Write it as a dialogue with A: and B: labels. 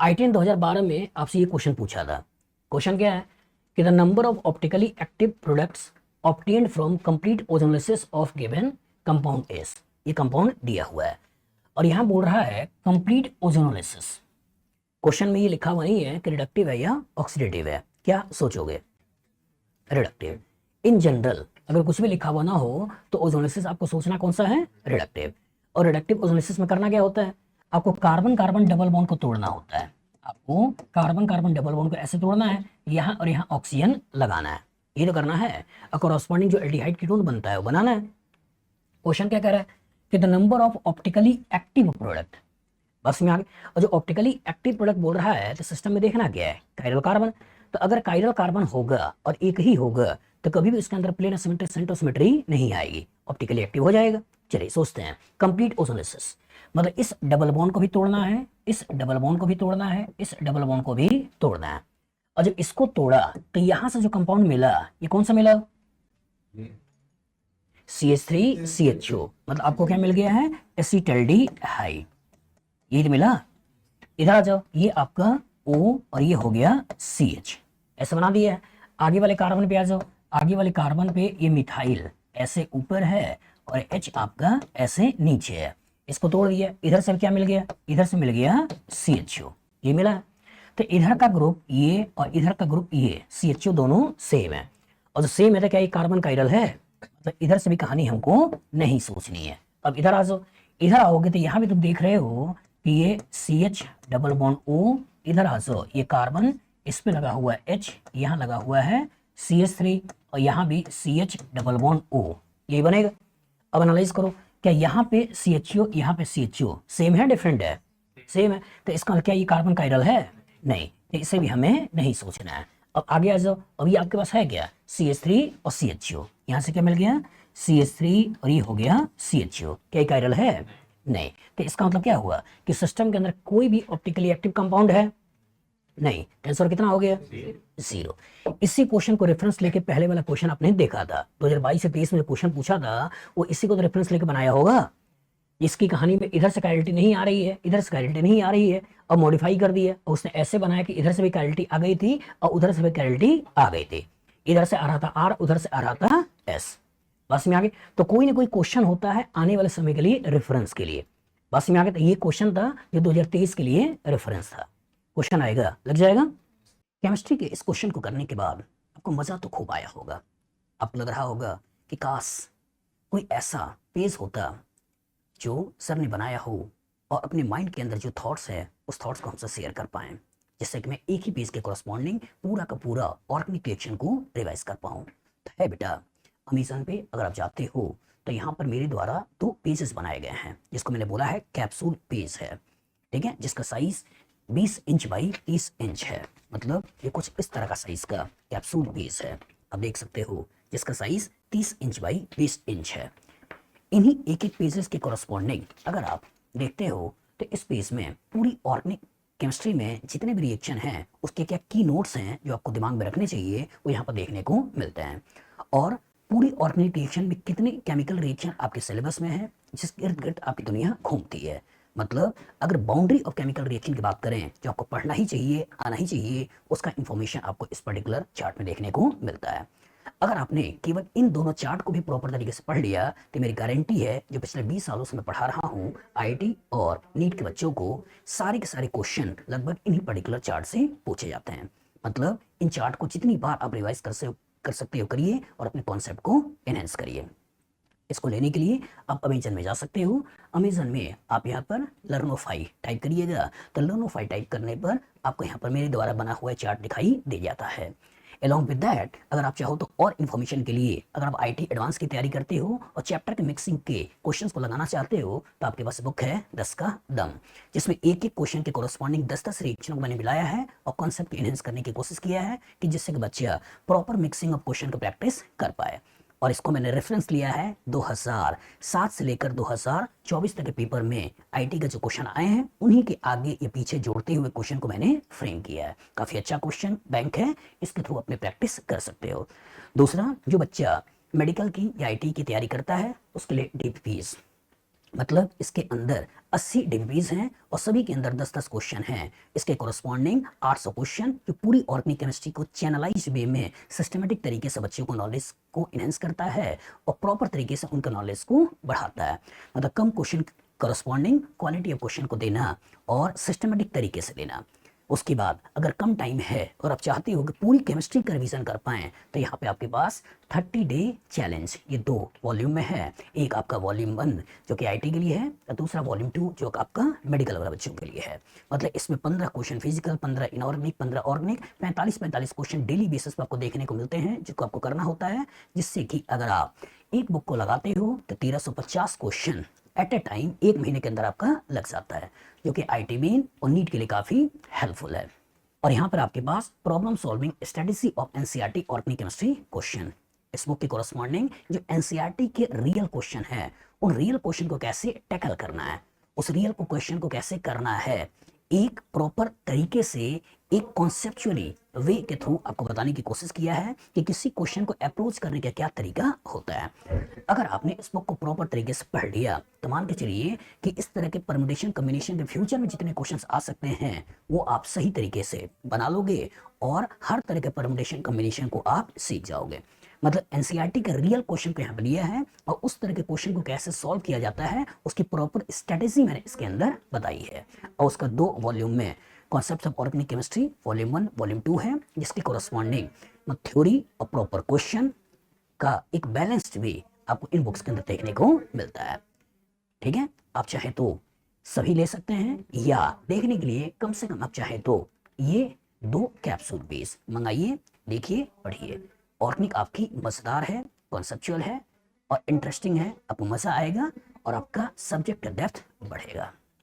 A: IT 2012 में आपसे ये क्वेश्चन पूछा था। क्वेश्चन क्या है कि the number of optically active products obtained from complete ozonolysis of given compound S. ये कंपाउंड दिया हुआ है और यहाँ बोल रहा है कंप्लीट ओजोनोलिसिस। क्वेश्चन में ये लिखा हुआ नहीं है कि रिडक्टिव है या ऑक्सीडेटिव है। क्या सोचोगे? रिडक्टिव। इन जनरल अगर कुछ भी लिखा हुआ ना हो तो ओजोनोलिसिस आपको सोचना कौन सा है? रिडक्टिव। और रिडक्टिव ओजोनोलिसिस में करना क्या होता है? आपको कार्बन कार्बन डबल बॉन्ड को तोड़ना होता है। आपको कार्बन कार्बन डबल बॉन्ड को ऐसे तोड़ना है, यहाँ और यहाँ ऑक्सीजन लगाना है, ये तो करना है। और कॉरस्पॉन्डिंग जो एल्डिहाइड कीटोन बनता है वो बनाना है। क्वेश्चन क्या कह रहा है कि the number of optically active product, बस में आगे। और जो ऑप्टिकली एक्टिव प्रोडक्ट बोल रहा है तो सिस्टम में देखना क्या है? Chiral carbon. तो अगर कायरल कार्बन होगा और एक ही होगा तो कभी भी इसके अंदर प्लेन सेंटोसिमेट्री नहीं आएगी, ऑप्टिकली एक्टिव हो जाएगा। चलिए सोचते हैं कंप्लीट ओजोनोलिसिस मतलब इस डबल बॉन्ड को भी तोड़ना है, इस डबल बॉन्ड को भी तोड़ना है, इस डबल बॉन्ड को भी तोड़ना है। और जब इसको तोड़ा तो यहां से जो कंपाउंड मिला ये कौन सा मिला? CH3CHO। मतलब आपको क्या मिल गया है? एसीटल्डिहाइड। ये मिला। इधर आ जाओ, ये आपका O और ये हो गया CH, ऐसा बना दिया है। आगे वाले कार्बन पे आ जाओ, आगे वाले कार्बन पे ये मिथाइल ऐसे ऊपर है और H आपका ऐसे नीचे है। इसको तोड़ दिया, इधर से क्या मिल गया? इधर से मिल गया CHO, ये मिला। तो इधर का ग्रुप ये और इधर का ग्रुप ये CHO दोनों सेम है। और जो सेम है तो क्या ये कार्बन कायरल है? मतलब इधर से भी कहानी हमको नहीं सोचनी है। अब इधर आ जाओ, इधर आओगे तो यहाँ भी तुम देख रहे हो कि ये CH डबल बॉन्ड O, इधर आ जाओ ये कार्बन, इस पे लगा हुआ है H, यहाँ लगा हुआ है CH3 और यहाँ भी CH डबल बॉन्ड O, यही बनेगा। अब एनालाइज करो, क्या यहाँ पे CHO यहाँ पे CHO सेम है डिफरेंट है? सेम है। तो इसका क्या ये कार्बन कायरल है? नहीं, तो इसे भी हमें नहीं सोचना है। अब आगे आ जाओ, अभी आपके पास है क्या? CH3 और CHO, यहाँ से क्या मिल गया? CH3 और ये हो गया CHO, क्या कायरल है? नहीं। तो इसका मतलब क्या हुआ कि सिस्टम के अंदर कोई भी ऑप्टिकली एक्टिव कंपाउंड है नहीं। आंसर कितना हो गया? 0। इसी क्वेश्चन को रेफरेंस लेके पहले वाला क्वेश्चन आपने देखा था 2022 से 23 में जो क्वेश्चन पूछा था वो इसी को तो रेफरेंस लेके बनाया होगा। इसकी कहानी में इधर से कायरलिटी नहीं आ रही है, इधर से कायरलिटी नहीं आ रही है और मॉडिफाई कर दिया और उसने ऐसे बनाया कि इधर से भी कायरलिटी आ गई थी और उधर से भी कायरलिटी आ गई थी। इधर से आ रहा था R, उधर से आ रहा था S। बस में आगे। तो कोई ना कोई क्वेश्चन होता है आने वाले समय के लिए रेफरेंस के लिए। बस में आगे। तो ये क्वेश्चन था जो 2023 के लिए रेफरेंस था। क्वेश्चन आएगा, लग जाएगा। केमिस्ट्री के इस क्वेश्चन को करने के बाद आपको मजा तो खूब आया होगा। आपको लग रहा होगा कि काश कोई ऐसा पेज होता जो सर ने बनाया हो और अपने माइंड के अंदर जो थॉट्स है उस थॉट्स को हमसे शेयर कर पाएं, जिससे कि मैं एक ही पेज के कॉरस्पॉन्डिंग पूरा का पूरा ऑर्गेनिक रिएक्शन को रिवाइज कर पाऊँ। तो है बेटा, अमेज़न पे अगर आप जाते हो तो यहाँ पर मेरे द्वारा 2 पेजेस बनाए गए हैं, जिसको मैंने बोला है कैप्सूल पेज है, ठीक है, जिसका साइज 20 इंच बाई 30 इंच है। मतलब ये कुछ इस तरह का साइज का कैप्सूल पेज है, आप देख सकते हो, जिसका साइज 30 इंच बाई 20 इंच है। इन्हीं एक एक पेजेस के कॉरस्पॉन्डिंग अगर आप देखते हो तो इस पेज में पूरी ऑर्गेनिक केमिस्ट्री में जितने भी रिएक्शन हैं उसके क्या की नोट्स हैं जो आपको दिमाग में रखने चाहिए वो यहाँ पर देखने को मिलते हैं। और पूरी ऑर्गेनिक रिएक्शन में कितने केमिकल रिएक्शन आपके सिलेबस में है जिसके इर्द गिर्द आपकी दुनिया घूमती है। मतलब अगर बाउंड्री ऑफ केमिकल रिएक्शन की बात करें जो आपको पढ़ना ही चाहिए, आना ही चाहिए, उसका इंफॉर्मेशन आपको इस पर्टिकुलर चार्ट में देखने को मिलता है। अगर आपने केवल इन दोनों चार्ट को भी प्रॉपर तरीके से पढ़ लिया तो मेरी गारंटी है जो पिछले 20 सालों से मैं पढ़ा रहा हूँ आईआईटी और नीट के बच्चों को सारे के सारे क्वेश्चन लगभग इन्हीं पर्टिकुलर चार्ट से पूछे जाते हैं। मतलब इन चार्ट को जितनी बार आप रिवाइज कर सकते हो करिए और अपने कॉन्सेप्ट को एनहेंस करिए। इसको लेने के लिए आप अमेजन में जा सकते हो। अमेजन में आप यहाँ पर लर्नोफाई टाइप करिएगा तो लर्नोफाई टाइप करने पर आपको यहाँ पर मेरे द्वारा बना हुआ चार्ट दिखाई दे जाता है। अलॉन्ग विद दैट अगर आप चाहो तो और इन्फॉर्मेशन के लिए अगर आप आईटी एडवांस की तैयारी करते हो और चैप्टर के मिक्सिंग के क्वेश्चंस को लगाना चाहते हो तो आपके पास बुक है 10 का दम, जिसमें एक एक क्वेश्चन के कॉरस्पॉन्डिंग 10-10 रिएक्शन को मैंने मिलाया है और कॉन्सेप्ट एनहेंस करने की कोशिश किया है कि जिससे कि बच्चा प्रॉपर मिक्सिंग ऑफ क्वेश्चन को प्रैक्टिस कर पाए। और इसको मैंने रेफरेंस लिया है 2007 से लेकर 2024 तक के पेपर में आईटी के जो क्वेश्चन आए हैं उन्हीं के आगे ये पीछे जोड़ते हुए क्वेश्चन को मैंने फ्रेम किया है। काफ़ी अच्छा क्वेश्चन बैंक है, इसके थ्रू अपने प्रैक्टिस कर सकते हो। दूसरा, जो बच्चा मेडिकल की या आईटी की तैयारी करता है उसके लिए डीप फीस मतलब इसके अंदर 80 डिग्रीज हैं और सभी के अंदर 10-10 क्वेश्चन हैं। इसके कोरस्पॉन्डिंग 800 क्वेश्चन जो पूरी ऑर्गेनिक केमिस्ट्री को चैनलाइज वे में सिस्टमेटिक तरीके से बच्चों को नॉलेज को इनहेंस करता है और प्रॉपर तरीके से उनका नॉलेज को बढ़ाता है। मतलब कम question corresponding quality of question को देना और सिस्टमेटिक तरीके से देना। उसके बाद अगर कम टाइम है और आप चाहते हो कि पूरी केमिस्ट्री का रिवीजन कर पाएं तो यहाँ पे आपके पास 30 डे चैलेंज ये 2 वॉल्यूम में है। एक आपका वॉल्यूम 1 जो कि आईटी के लिए है और दूसरा वॉल्यूम 2 जो आपका मेडिकल वाला बच्चों के लिए है। मतलब इसमें 15 question physical, 15 inorganic, 15 organic, 45 question daily basis पर आपको देखने को मिलते हैं जिसको आपको करना होता है, जिससे कि अगर आप एक बुक को लगाते हो तो 1350 क्वेश्चन एट ए टाइम 1 महीने के अंदर आपका लग जाता है, जो कि आईटी मेन और नीट के लिए काफी हेल्पफुल है। और यहाँ पर आपके पास problem solving strategy of NCERT organic chemistry question, इस बुक के कोरस्पॉन्डिंग जो एनसीईआरटी के रियल क्वेश्चन है उन रियल क्वेश्चन को कैसे टैकल करना है, उस रियल को क्वेश्चन को कैसे करना है एक प्रॉपर तरीके से, एक कॉन्सेप्चुअली वे के थ्रू आपको बताने की कोशिश किया है कि किसी क्वेश्चन को अप्रोच करने का क्या तरीका होता है। अगर आपने इस बुक को प्रॉपर तरीके से पढ़ लिया तो मान के चलिए कि इस तरह के परमुटेशन कॉम्बिनेशन के फ्यूचर में जितने क्वेश्चंस आ सकते हैं वो आप सही तरीके से बना लोगे और हर तरह के परमुटेशन कॉम्बिनेशन को आप सीख जाओगे। मतलब एनसीईआरटी का रियल क्वेश्चन को यहाँ पर लिया है और उस तरह के क्वेश्चन को कैसे सॉल्व किया जाता है उसकी प्रॉपर स्ट्रेटेजी मैंने इसके अंदर बताई है। और उसका 2 वॉल्यूम में concept of organic chemistry volume 1 volume 2 है, जिसके कोरस्पॉन्डिंग थ्योरी और प्रॉपर क्वेश्चन का एक बैलेंस्ड वे आपको इन बुक्स के अंदर देखने को मिलता है। ठीक है, आप चाहे तो सभी ले सकते हैं या देखने के लिए कम से कम आप चाहे तो ये 2 कैप्सूल बेस मंगाइए, देखिए, पढ़िए। ऑर्गेनिक आपकी मजेदार है, कॉन्सेप्चुअल है और इंटरेस्टिंग है, आपको मजा आएगा और आपका सब्जेक्ट का डेप्थ बढ़ेगा।